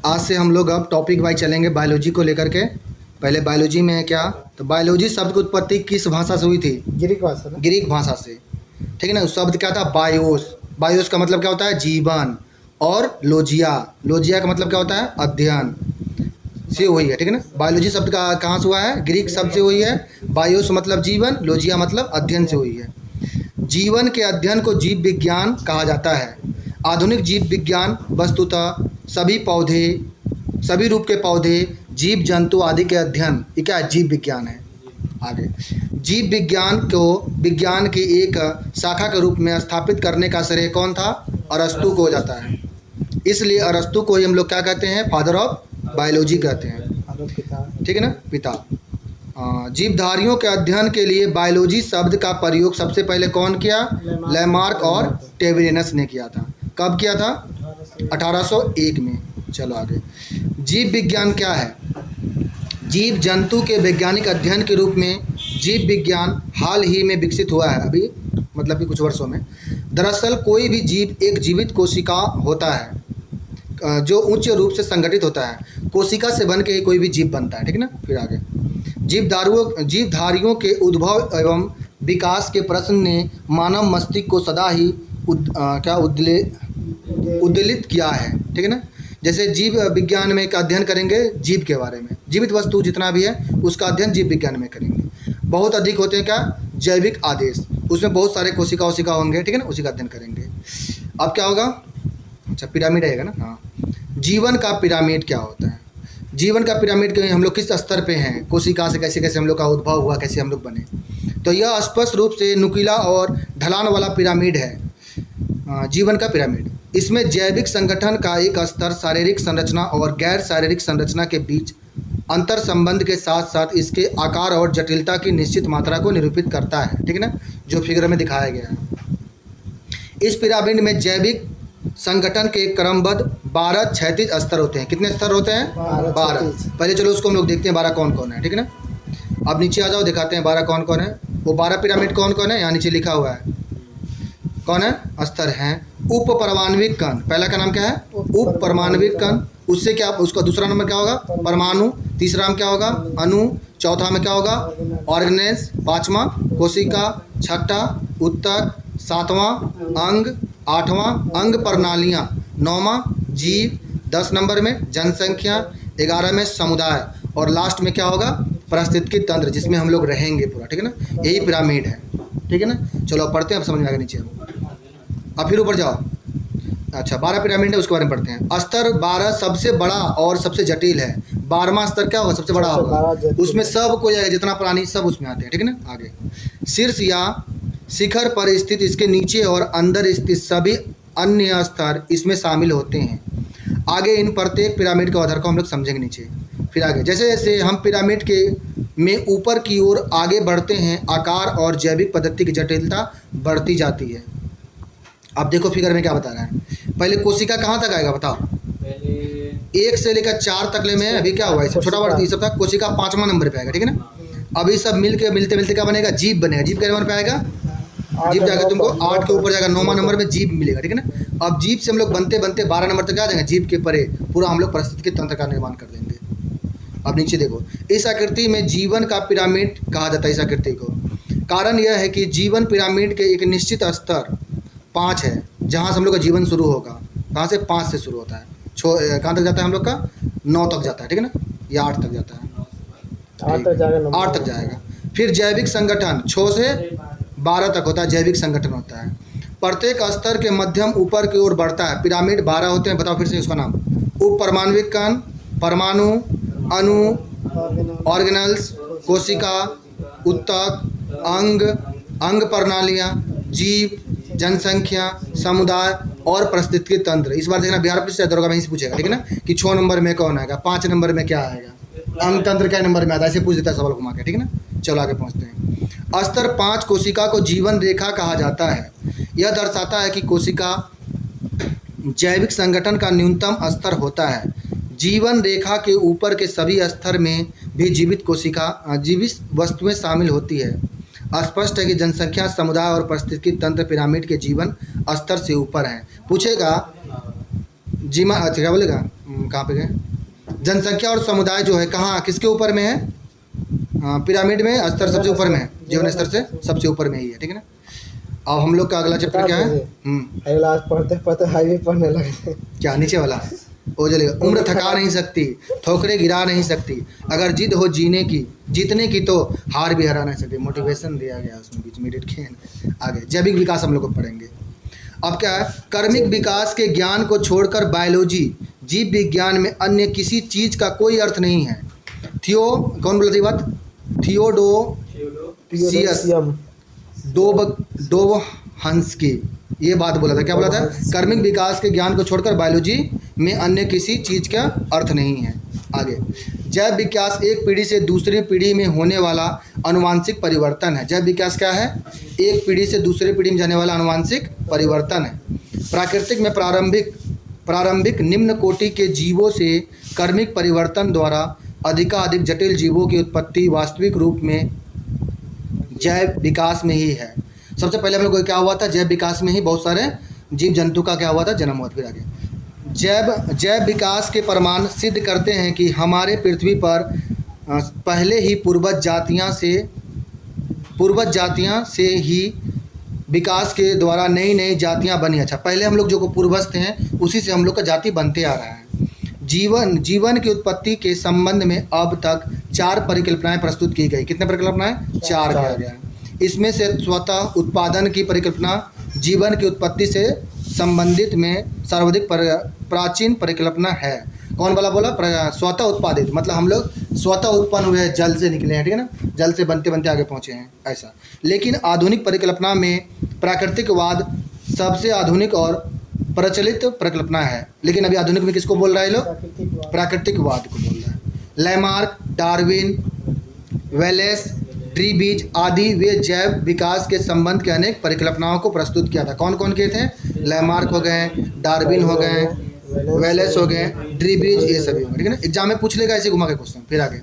आज से हम लोग अब टॉपिक वाइज चलेंगे बायोलॉजी को लेकर के। पहले बायोलॉजी में है क्या, तो बायोलॉजी शब्द की उत्पत्ति किस भाषा से हुई थी? ग्रीक भाषा ना? ग्रीक भाषा से। ठीक है ना। उस शब्द क्या था? बायोस। बायोस का मतलब क्या होता है? जीवन। और लोजिया, लोजिया का मतलब क्या होता है? अध्ययन से हुई है। ठीक है ना। बायोलॉजी शब्द का कहाँ से हुआ है? ग्रीक शब्द से हुई है। बायोस मतलब जीवन, लोजिया मतलब अध्ययन से हुई है। जीवन के अध्ययन को जीव विज्ञान कहा जाता है। आधुनिक जीव विज्ञान वस्तुतः सभी पौधे, सभी रूप के पौधे, जीव जंतु आदि के अध्ययन, ये क्या है? जीव विज्ञान है। आगे, जीव विज्ञान को विज्ञान की एक शाखा के रूप में स्थापित करने का श्रेय कौन था? अरस्तु को हो जाता है। इसलिए अरस्तु को ही हम लोग क्या कहते हैं? फादर ऑफ बायोलॉजी कहते हैं। ठीक है ना, पिता। जीवधारियों के अध्ययन के लिए बायोलॉजी शब्द का प्रयोग सबसे पहले कौन किया? लैमार्क और टेविलियनस ने किया था। कब किया था? 1801 में। चलो आगे। जीव विज्ञान क्या है? जीव जंतु के वैज्ञानिक अध्ययन के रूप में जीव विज्ञान हाल ही में विकसित हुआ है, अभी मतलब कि कुछ वर्षों में। दरअसल कोई भी जीव एक जीवित कोशिका होता है जो उच्च रूप से संगठित होता है। कोशिका से बन के ही कोई भी जीव बनता है। ठीक है ना। फिर आगे, जीवधारियों के उद्भव एवं विकास के प्रश्न ने मानव मस्तिष्क को सदा ही उद्वेलित किया है। ठीक है ना। जैसे जीव विज्ञान में एक अध्ययन करेंगे जीव के बारे में, जीवित वस्तु जितना भी है उसका अध्ययन जीव विज्ञान में करेंगे। बहुत अधिक होते हैं क्या? जैविक आदेश, उसमें बहुत सारे कोशिका होंगे। ठीक है ना, उसी का अध्ययन करेंगे। अब क्या होगा? अच्छा, पिरामिड आएगा ना। हाँ, जीवन का पिरामिड क्या होता है? जीवन का पिरामिड के हम लोग किस स्तर पे हैं? कोशिका से कैसे कैसे हम लोग का उद्भव हुआ, कैसे हम लोग बने? तो यह स्पष्ट रूप से नुकीला और ढलान वाला पिरामिड है, जीवन का पिरामिड। इसमें जैविक संगठन का एक स्तर शारीरिक संरचना और गैर शारीरिक संरचना के बीच अंतर संबंध के साथ साथ इसके आकार और जटिलता की निश्चित मात्रा को निरूपित करता है। ठीक है ना, जो फिगर में दिखाया गया है। इस पिरामिड में जैविक संगठन के क्रमबद्ध 12 क्षैतिज स्तर होते हैं। कितने स्तर होते हैं? 12। पहले चलो उसको हम लोग देखते हैं 12 कौन कौन है। ठीक है ना। अब नीचे आ जाओ, दिखाते हैं 12 कौन कौन है। वो 12 पिरामिड कौन कौन है? यहाँ नीचे लिखा हुआ है। कौन है? स्तर हैं। उप परमाणविक कण, पहला का नाम क्या है? उप परमाणविक कण। उससे क्या, उसका दूसरा नंबर क्या होगा? परमाणु। तीसरा में क्या होगा? अणु। चौथा में क्या होगा? ऑर्गेनेल्स। पांचवा कोशिका। छठा उत्तक। सातवां अंग। आठवां अंग प्रणालियाँ। नौवां जीव। 10 नंबर में जनसंख्या। 11 में समुदाय। और लास्ट में क्या होगा? पारिस्थितिकी तंत्र, जिसमें हम लोग रहेंगे पूरा। ठीक है ना, यही पिरामिड है। ठीक है ना। चलो अब पढ़ते हैं, अब समझ में आएगा नीचे। अब फिर ऊपर जाओ। अच्छा, 12 पिरामिड है, उसके बारे में पढ़ते हैं। स्तर 12 सबसे बड़ा और सबसे जटिल है। 12वां स्तर क्या होगा? सबसे बड़ा होगा। उसमें सब कोई आएगा, जितना प्राणी सब उसमें आते हैं। ठीक है ना। आगे, शीर्ष या शिखर पर स्थित इसके नीचे और अंदर स्थित सभी अन्य स्तर इसमें शामिल होते हैं। आगे इन प्रत्येक पिरामिड के आधार को हम लोग समझेंगे नीचे। फिर आगे, जैसे जैसे हम पिरामिड के में ऊपर की ओर आगे बढ़ते हैं, आकार और जैविक पद्धति की जटिलता बढ़ती जाती है। अब देखो फिगर में क्या बता रहा है। पहले कोशिका कहाँ तक आएगा बताओ? 1 से लेकर 4 तक ले में अभी क्या हुआ? इससे छोटा बड़ा ये सब था। कोशिका 5वां नंबर पे आएगा। ठीक है ना। अभी सब मिलते मिलते क्या बनेगा? जीव बनेगा। जीव के नंबर पे आएगा? जीव जाएगा तुमको 8 के ऊपर जाएगा, 9वां नंबर में जीव मिलेगा। ठीक है ना। अब जीव से हम लोग बनते बनते 12 नंबर तक आ जाएंगे। जीव के परे पूरा हम लोग पारिस्थितिकी तंत्र का निर्माण कर देंगे। अब नीचे देखो, इस आकृति में जीवन का पिरामिड कहा जाता है। इस आकृति को कारण यह है कि जीवन पिरामिड के एक निश्चित स्तर 5 है, जहाँ से हम लोग का जीवन शुरू होगा। कहाँ से? 5 से शुरू होता है। कहाँ तक जाता है हम लोग का? 9 तक जाता है। ठीक है ना, या 8 तक जाता है। 8 तक जाएगा। फिर जैविक संगठन 6 से 12 तक होता है। जैविक संगठन होता है। प्रत्येक स्तर के मध्यम ऊपर की ओर बढ़ता है। पिरामिड 12 होते हैं। बताओ फिर से उसका नाम। उप परमाणविक कण, परमाणु, अणु, ऑर्गेनल्स, कोशिका, उत्तक, अंग, अंग प्रणालियाँ, जीव, जनसंख्या, समुदाय और पारिस्थितिकी तंत्र। इस बार देखना बिहार पुलिस दरोगा में से पूछेगा। ठीक है ना, कि 6 नंबर में कौन आएगा, 5 नंबर में क्या आएगा, अंग तंत्र क्या नंबर में आता है, ऐसे पूछ देता है सवाल घुमा के। ठीक है ना। चलो आगे पहुँचते हैं। स्तर 5 कोशिका को जीवन रेखा कहा जाता है। यह दर्शाता है कि कोशिका जैविक संगठन का न्यूनतम स्तर होता है। जीवन रेखा के ऊपर के सभी स्तर में भी जीवित वस्तुएं शामिल होती है। स्पष्ट है कि जनसंख्या, समुदाय और पारिस्थितिकी तंत्र पिरामिड के जीवन स्तर से ऊपर है। पूछेगा जीमा अच्छा क्या बोलेगा, कहाँ पे गए, जनसंख्या और समुदाय जो है कहाँ किसके ऊपर में है, पिरामिड में स्तर सबसे ऊपर में है, जीवन स्तर से सबसे ऊपर में ही है, ठीक है ना। अब हम लोग का अगला चैप्टर क्या है, अगला पढ़ते पढ़ते हाईवे पढ़ने लगे। क्या नीचे वाला वो चलेगा, उम्र थका नहीं सकती, ठोकरे गिरा नहीं सकती, अगर जिद हो जीतने की तो हार भी हरा नहीं सकती। मोटिवेशन दिया गया उसमें बीच में के आगे। जैविक विकास हम लोग को पढ़ेंगे। अब क्या है, कर्मिक विकास के ज्ञान को छोड़कर बायोलॉजी जीव विज्ञान में अन्य किसी चीज का कोई अर्थ नहीं है। कौन बोला था ये बात, थियोडोसियस डोबहंस्की ये बात बोला था। क्या बोला था, कर्मिक विकास के ज्ञान को छोड़कर बायोलॉजी में अन्य किसी चीज का अर्थ नहीं है। आगे, जैव विकास एक पीढ़ी से दूसरी पीढ़ी में होने वाला अनुवांशिक परिवर्तन है। जैव विकास क्या है, एक पीढ़ी से दूसरे पीढ़ी में जाने वाला अनुवांशिक परिवर्तन है। प्राकृतिक में प्रारंभिक निम्न कोटि के जीवों से कर्मिक परिवर्तन द्वारा अधिकाधिक जटिल जीवों की उत्पत्ति वास्तविक रूप में जैव विकास में ही है। सबसे पहले हम लोग को क्या हुआ था, जैव विकास में ही बहुत सारे जीव जंतु का क्या हुआ था, जन्म हुआ था। फिर आगे, जैव विकास के प्रमाण सिद्ध करते हैं कि हमारे पृथ्वी पर पहले ही पूर्वज जातियां से ही विकास के द्वारा नई नई जातियां बनी। अच्छा, पहले हम लोग जो को पूर्वज थे हैं उसी से हम लोग का जाति बनते आ रहा है। जीवन की उत्पत्ति के संबंध में अब तक 4 परिकल्पनाएं प्रस्तुत की गई। कितने परिकल्पनाएं, 4 किया गया। इसमें से स्वतः उत्पादन की परिकल्पना जीवन की उत्पत्ति से संबंधित में सर्वाधिक प्राचीन परिकल्पना है। कौन वाला बोला, स्वतः उत्पादित, मतलब हम लोग स्वतः उत्पन्न हुए, जल से निकले हैं, ठीक है ना, जल से बनते बनते आगे पहुँचे हैं ऐसा। लेकिन आधुनिक परिकल्पना में प्राकृतिकवाद सबसे आधुनिक और प्रचलित परिकल्पना है। लेकिन अभी आधुनिक में किसको बोल रहा है लोग, प्राकृतिकवाद को बोल रहा है। लैमार्क, डार्विन, वेलेस, ट्रीबीज आदि वे जैव विकास के संबंध के अनेक परिकल्पनाओं को प्रस्तुत किया था। कौन कौन के थे, लैमार्क हो गए, डार्विन हो गए, वेलेस हो गए, ट्रीबीज, ये सभी हो गए, ठीक है ना। एग्जाम में पूछ लेगा ऐसे घुमा के क्वेश्चन। फिर आगे,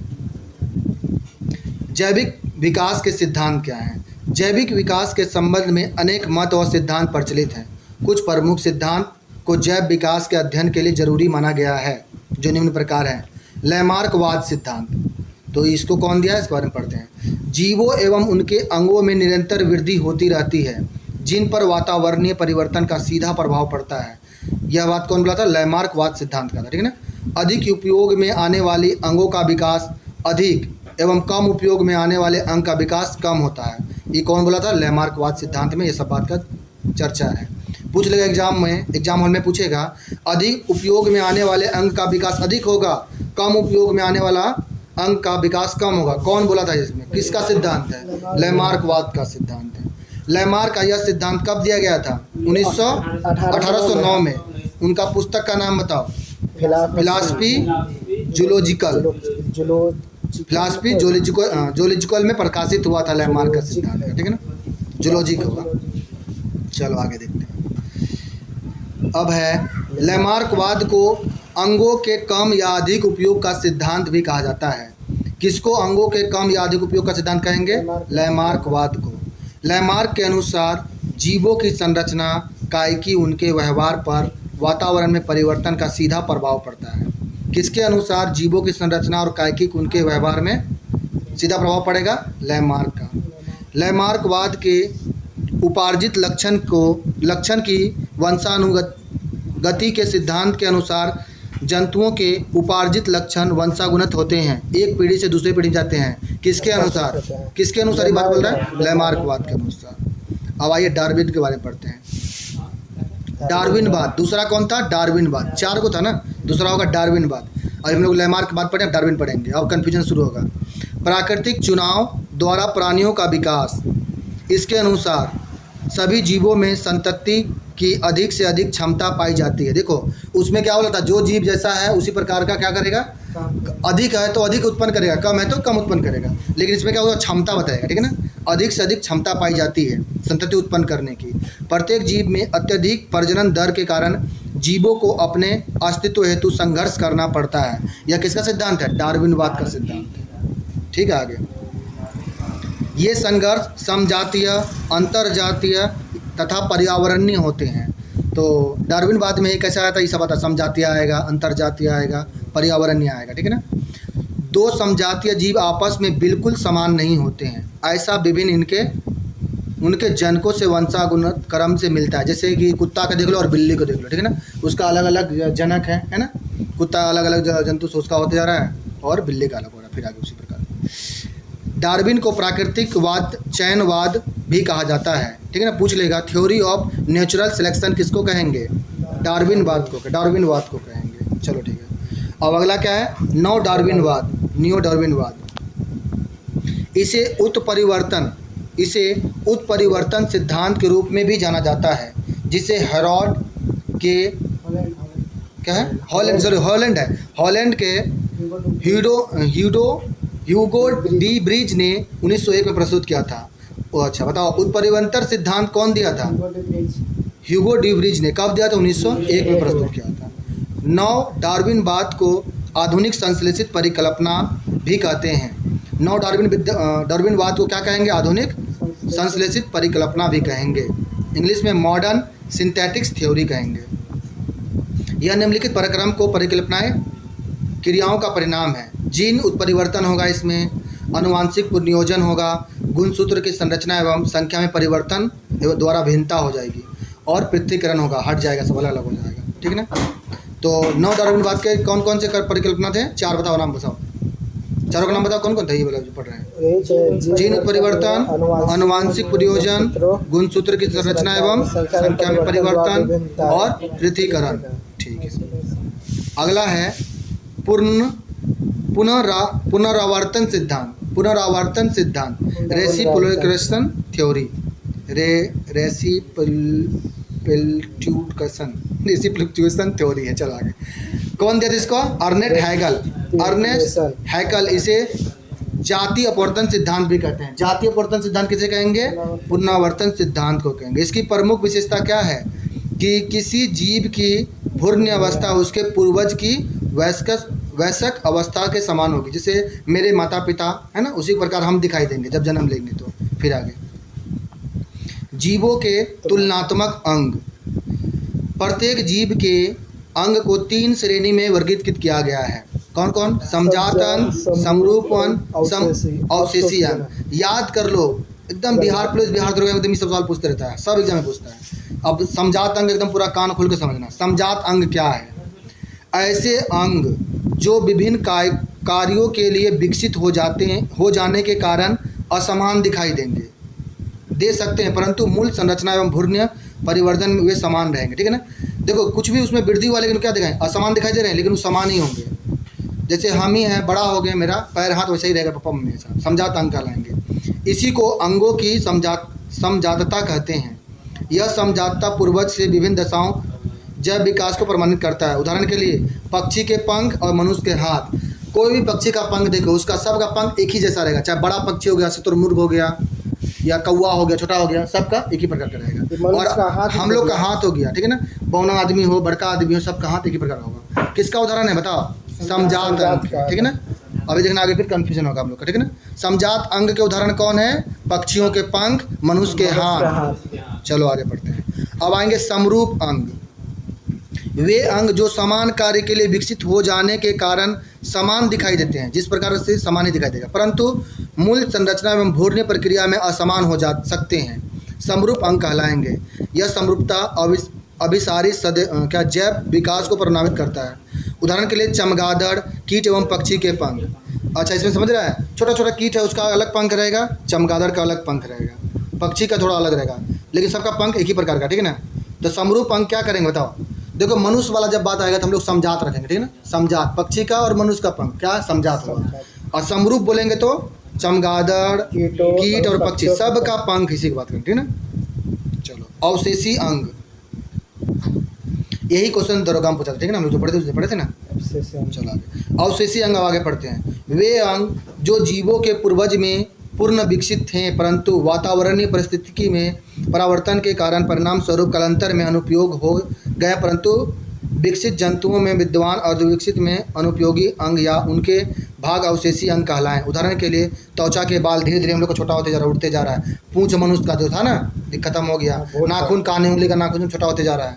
जैविक विकास के सिद्धांत क्या हैं। जैविक विकास के संबंध में अनेक मत और सिद्धांत प्रचलित हैं। कुछ प्रमुख सिद्धांत को जैव विकास के अध्ययन के लिए जरूरी माना गया है, जो निम्न प्रकार हैं। लैमार्कवाद सिद्धांत, तो इसको कौन दिया है, इसके बारे में पढ़ते हैं। जीवों एवं उनके अंगों में निरंतर वृद्धि होती रहती है, जिन पर वातावरणीय परिवर्तन का सीधा प्रभाव पड़ता है। यह बात कौन बोला था, लैमार्कवाद सिद्धांत का था, ठीक है ना। अधिक उपयोग में आने वाली अंगों का विकास अधिक एवं कम उपयोग में आने वाले अंग का विकास कम होता है। ये कौन बोला था, लैमार्कवाद सिद्धांत में ये सब बात का चर्चा है। पूछ लेगा एग्जाम हॉल में पूछेगा, अधिक उपयोग में आने वाले अंग का विकास अधिक होगा, कम उपयोग में आने वाला अंग का विकास कम होगा। कौन बोला था इसमें, किसका सिद्धांत है, लैमार्कवाद का सिद्धांत है। लैमार्क का यह सिद्धांत कब दिया गया था, 1809 में। उनका पुस्तक का नाम बताओ, फिलॉसफी जूलॉजिकल में प्रकाशित हुआ था लैमार्क का सिद्धांत, ठीक है ना, जूलॉजी होगा। चलो आगे देखते हैं। अब है, लैमार्कवाद को अंगों के कम या अधिक उपयोग का सिद्धांत भी कहा जाता है। किसको अंगों के कम या अधिक उपयोग का सिद्धांत कहेंगे, लैमार्कवाद को। लैमार्क के अनुसार जीवों की संरचना, कायिकी, उनके व्यवहार पर वातावरण में परिवर्तन का सीधा प्रभाव पड़ता है। किसके अनुसार जीवों की संरचना और कायिकी, उनके व्यवहार में सीधा प्रभाव पड़ेगा, लैमार्क का। लैमार्कवाद के उपार्जित लक्षण की वंशानुगति के सिद्धांत के अनुसार जंतुओं के उपार्जित लक्षण वंशागुणित होते हैं, एक पीढ़ी से दूसरी पीढ़ी जाते हैं। किसके अनुसार ये बात बोल रहा है, लैमार्कवाद के अनुसार। अब आइए डार्विन के बारे में पढ़ते हैं। डार्विनवाद, दूसरा कौन था, डार्विनवाद, 4 को था ना, दूसरा होगा डार्विनवाद। और हम लोग लैमार्कवाद पढ़े, डार्विन पढ़ेंगे, अब कन्फ्यूजन शुरू होगा। प्राकृतिक चुनाव द्वारा प्राणियों का विकास, इसके अनुसार सभी जीवों में संतति की अधिक से अधिक क्षमता पाई जाती है। देखो उसमें क्या बोला था, जो जीव जैसा है उसी प्रकार का क्या करेगा, अधिक है तो अधिक उत्पन्न करेगा, कम है तो कम उत्पन्न करेगा। लेकिन इसमें क्या होगा, क्षमता बताएगा, ठीक है ना, अधिक से अधिक क्षमता पाई जाती है संतति उत्पन्न करने की। प्रत्येक जीव में अत्यधिक प्रजनन दर के कारण जीवों को अपने अस्तित्व हेतु संघर्ष करना पड़ता है। यह किसका सिद्धांत है, डार्विनवाद का सिद्धांत है, ठीक है। आगे, ये संघर्ष समजातीय, अंतरजातीय तथा पर्यावरणीय होते हैं। तो डार्विनवाद में एक ऐसा आता है, सब आता, समजातीय आएगा, अंतरजातीय आएगा, पर्यावरणीय आएगा, ठीक है ना। दो समजातीय जीव आपस में बिल्कुल समान नहीं होते हैं, ऐसा विभिन्न उनके जनकों से वंशानुगत क्रम से मिलता है। जैसे कि कुत्ता का देख लो और बिल्ली को देख लो, ठीक है ना, उसका अलग अलग जनक है ना। कुत्ता अलग अलग जंतु से उसका होते जा रहा है और बिल्ली का अलग हो रहा है, फिर आगे उसी प्रकार। डार्विन को प्राकृतिकवाद चयनवाद भी कहा जाता है, ठीक है ना। पूछ लेगा थ्योरी ऑफ नेचुरल सिलेक्शन किसको कहेंगे? डार्विनवाद को कहेंगे। चलो ठीक है। अब अगला क्या है? न्यू डार्विनवाद। इसे उत्परिवर्तन सिद्धांत के रूप में भी जाना जाता है, जिसे हेरोड के क्या है हॉलैंड के ह्यूगो डी ब्रिज ने 1901 में प्रस्तुत किया था। अच्छा बताओ, उत्परिवर्तन सिद्धांत कौन दिया था? ह्यूगो डी ब्रिज ने। कब दिया था? 1901 में प्रस्तुत किया था। नव डार्विनवाद को आधुनिक संश्लेषित परिकल्पना भी कहते हैं। नव डार्विनवाद को क्या कहेंगे? आधुनिक संश्लेषित परिकल्पना भी कहेंगे। इंग्लिश में मॉडर्न सिंथेटिक्स थ्योरी कहेंगे। यह निम्नलिखित परिक्रम को परिकल्पनाएं क्रियाओं का परिणाम है। जीन उत्परिवर्तन होगा, इसमें अनुवांशिक पुनर्नियोजन होगा, गुणसूत्र की संरचना एवं संख्या में परिवर्तन द्वारा भिन्नता हो जाएगी, और पृथक्करण होगा, हट जाएगा, सब अलग अलग हो जाएगा, ठीक है ना। तो नव डार्विनवाद के कौन कौन से परिकल्पना थे? 4 बताओ, नाम बताओ, चारों का नाम बताओ, कौन कौन थे ये वाला जो पढ़ रहे हैं? जीन उत्परिवर्तन, अनुवांशिक पुनर्नियोजन, गुणसूत्र की संरचना एवं संख्या में परिवर्तन और पृथक्करण, ठीक है। अगला है पुनरावर्तन सिद्धांत रेसिप्रोकेशन थ्योरी। रेसिप्रोकेशन थ्योरी है। चलो आगे, कौन दिया था इसको? अर्नेस्ट हैकल। इसे जातीय अपवर्तन सिद्धांत भी कहते हैं। जातीय अपवर्तन सिद्धांत किसे कहेंगे? पुनरावर्तन सिद्धांत को कहेंगे। इसकी प्रमुख विशेषता क्या है? कि किसी जीव की भ्रूण अवस्था उसके पूर्वज की वयस्क अवस्था के समान होगी। जैसे मेरे माता पिता है ना, उसी प्रकार हम दिखाई देंगे जब जन्म लेंगे। तो फिर आगे, जीवों के तुलनात्मक अंग। प्रत्येक जीव के अंग को 3 श्रेणी में वर्गीकृत किया गया है। कौन कौन? समजात अंग, समरूप अंग, अवशेषी अंग। याद कर लो, एकदम बिहार दरोगा एकदम ये सब सवाल पूछते रहता है, सब एग्जाम में पूछता है। अब समजात अंग एकदम पूरा कान खोल के समझना। समजात अंग क्या है? ऐसे अंग जो विभिन्न कार्यों के लिए विकसित हो जाने के कारण असमान दिखाई दे सकते हैं, परंतु मूल संरचना एवं भ्रूण परिवर्तन में वे समान रहेंगे, ठीक है ना। देखो कुछ भी उसमें वृद्धि हुआ, लेकिन क्या दिखाएं? असमान दिखाई दे रहे हैं, लेकिन वो समान ही होंगे। जैसे हम ही हैं, बड़ा हो गए, मेरा पैर हाथ वैसे ही रहेगा पापा मम्मी के साथ, समजात अंग कहलाएंगे। इसी को अंगों की समजातता कहते हैं। यह समजातता पूर्वज से विभिन्न दशाओं जैव विकास को प्रमाणित करता है। उदाहरण के लिए पक्षी के पंख और मनुष्य के हाथ। कोई भी पक्षी का पंख देखो, उसका सबका पंख एक ही जैसा रहेगा, चाहे बड़ा पक्षी हो गया, शुतुरमुर्ग हो गया, या कौवा हो गया, छोटा हो गया, सबका एक ही प्रकार का रहेगा। और हम लोग का हाथ हो गया, ठीक है ना, बौना आदमी हो, बड़का आदमी हो, सबका हाथ एक ही प्रकार होगा। किसका उदाहरण है बताओ? समजात अंग, ठीक है ना। अभी देखना आगे फिर कंफ्यूजन होगा हम लोग का, ठीक है ना। समजात अंग के उदाहरण कौन है? पक्षियों के पंख, मनुष्य के हाथ। चलो आगे पढ़ते हैं। अब आएंगे समरूप अंग। वे अंग जो समान कार्य के लिए विकसित हो जाने के कारण समान दिखाई देते हैं, जिस प्रकार से समान ही दिखाई देगा, परंतु मूल संरचना एवं भ्रूण प्रक्रिया में असमान हो जा सकते हैं, समरूप अंग कहलाएंगे। यह समरूपता अभिसारी जैव विकास को प्रभावित करता है। उदाहरण के लिए चमगादड़, कीट एवं पक्षी के पंख। अच्छा, इसमें समझ रहा है? छोटा छोटा कीट है, उसका अलग पंख रहेगा, चमगादड़ का अलग पंख रहेगा, पक्षी का थोड़ा अलग रहेगा, लेकिन सबका पंख एक ही प्रकार का, ठीक है ना। तो समरूप अंग क्या करेंगे बताओ? देखो मनुष्य वाला जब बात आएगा तो हम लोग समजात रखेंगे, ठीक है ना। समजात पक्षी का और मनुष्य का पंख क्या समजात होगा। और समरूप बोलेंगे तो चमगादड़, कीट और पक्षी सब का पंख इसी की बात करेंगे, ठीक है ना। चलो अवशेषी अंग, यही क्वेश्चन दरोगा में पूछा था, ठीक है ना, हम लोग जो पढ़े थे ना। चलो आगे अवशेषी अंग आगे पढ़ते हैं। वे अंग जो जीवों के पूर्वज में पूर्ण विकसित थे, परंतु वातावरणीय परिस्थिति में परावर्तन के कारण परिणाम स्वरूप कालांतर में अनुपयोग हो गए, परंतु विकसित जंतुओं में विद्यमान अर्धविकसित में अनुपयोगी अंग या उनके भाग अवशेषी अंग कहलाएं। उदाहरण के लिए त्वचा के बाल धीरे धीरे हम लोग को छोटा होते जा रहा है, उठते जा रहा है। पूंछ मनुष्य का जो था ना खत्म हो गया, नाखून कान उंगली का नाखून छोटा होते जा रहा है,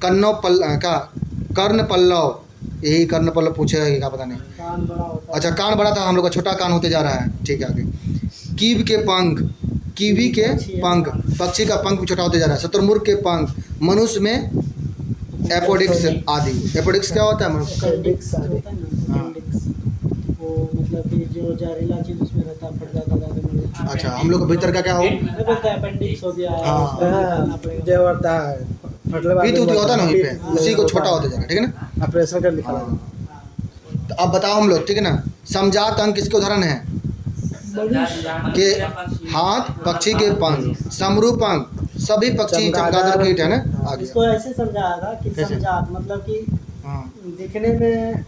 कर्ण पल्लव, यही कर्ण पल्लव पूछेगा कि क्या पता नहीं। कान बड़ा होता अच्छा कान बड़ा था, हम लोग का छोटा कान होते जा रहा है, ठीक है आगे। कीव के पंख, कीवी के पंख, पक्षी का पंख भी छोटा होते जा रहा है। शुतुरमुर्ग के पंख, मनुष्य में एपोडिक्स आदि। एपोडिक्स क्या होता है मनुष्य? अपेंडिक्स आदि। होता है ना, अपेंडिक्स, वो मतलब कि जो जहरीला चीज उसमें रहता है, फट जाता है। अच्छा हम लोग के भीतर का क्या हो? मैं बोलता है अपेंडिक्स हो गया। हाँ। उसको करना पड़ेगा। जो होता है मतलब पीत उत होता है ना वहीं पे, उसी को छोटा होते जा रहा है, ठीक है ना। ऑपरेशन कर लिखा है। तो अब बताओ हम लोग, ठीक है ना, समझात अंग किसके उदाहरण है? के हाथ, पक्षी के पंख, समरूप अंग, सभी पक्षी चमगादड़ कीट है ना। आगे इसको ऐसे समझाया था कि कैसे? समझात मतलब कि हाँ दिखने में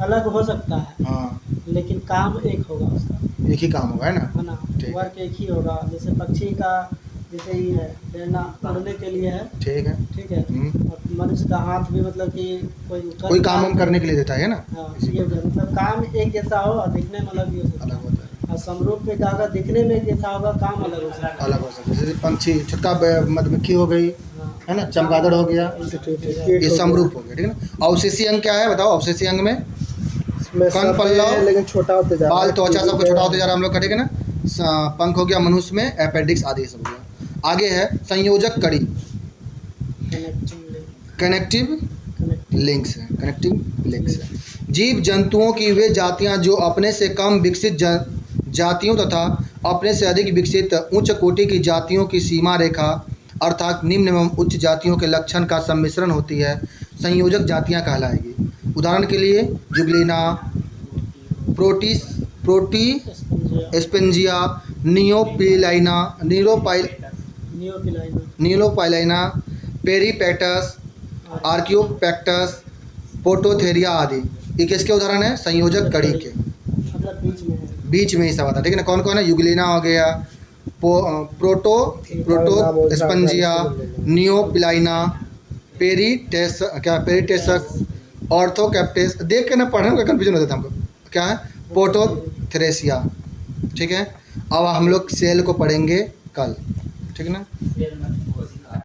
अलग हो सकता है, हाँ, लेकिन काम एक होगा उसका, एक ही काम होगा है ना। है ना। ठीक। वर्क एक ही होगा। जैसे पक्षी का जैसे ही है लेना उड़ने के लिए है, ठीक है। ठीक है। हम्म। और मनुष्य का हाथ भी मतलब कि कोई काम हम करने के लिए देता है ना, हाँ, इसी ये को मतलब काम एक जैसा हो और दिखने में अलग भी हो सकता अलग है। होता है, और समरूप में कहा दिखने में एक जैसा होगा, काम अलग हो सकता है। अलग हो सकता है। जैसे पंछी छुटका मधुमक्खी हो गई हाँ। है ना, चमगादड़ हो गया, ये समरूप हो गया, ठीक है ना। अवशेषी अंग क्या है बताओ? अवशेषी अंग में इसमें कान सब पल्लव, है, लेकिन छोटा होते जा रहा बाल है। त्वचा सबको छोटा होते जा रहा है हम लोग का, ठीक है ना। पंख हो गया मनुष्य में, अपेंडिक्स आदि सब हो गया। आगे है संयोजक कड़ी, कनेक्टिव लिंक्स है, कनेक्टिव लिंक्स है। जीव जंतुओं की वे जातियां जो अपने से कम विकसित जातियों तथा अपने से अधिक विकसित उच्च कोटि की जातियों की सीमा रेखा अर्थात निम्न एवं उच्च जातियों के लक्षण का सम्मिश्रण होती है, संयोजक जातियां कहलाएगी। उदाहरण के लिए जुगलिना, प्रोटी स्पेंजिया, नियोपिलाइना, नीलोपाइलाइना, पेरीपेटस, आर्कियोपेक्टस, पोटोथेरिया आदि। ये किसके उदाहरण है? संयोजक कड़ी के। मतलब बीच में है। बीच में ही सब आता है, ठीक है ना। कौन कौन है? युगलिना हो गया, प्रोटो स्पंजिया, नियोपिलाइना, पेरीटेसस, ऑर्थोकैप्टिस। देख के ना पढ़ने में कन्फ्यूजन होता था हमको, क्या है? पोटोथेरेसिया, ठीक है। अब हम लोग सेल को पढ़ेंगे कल, ठीक है ना।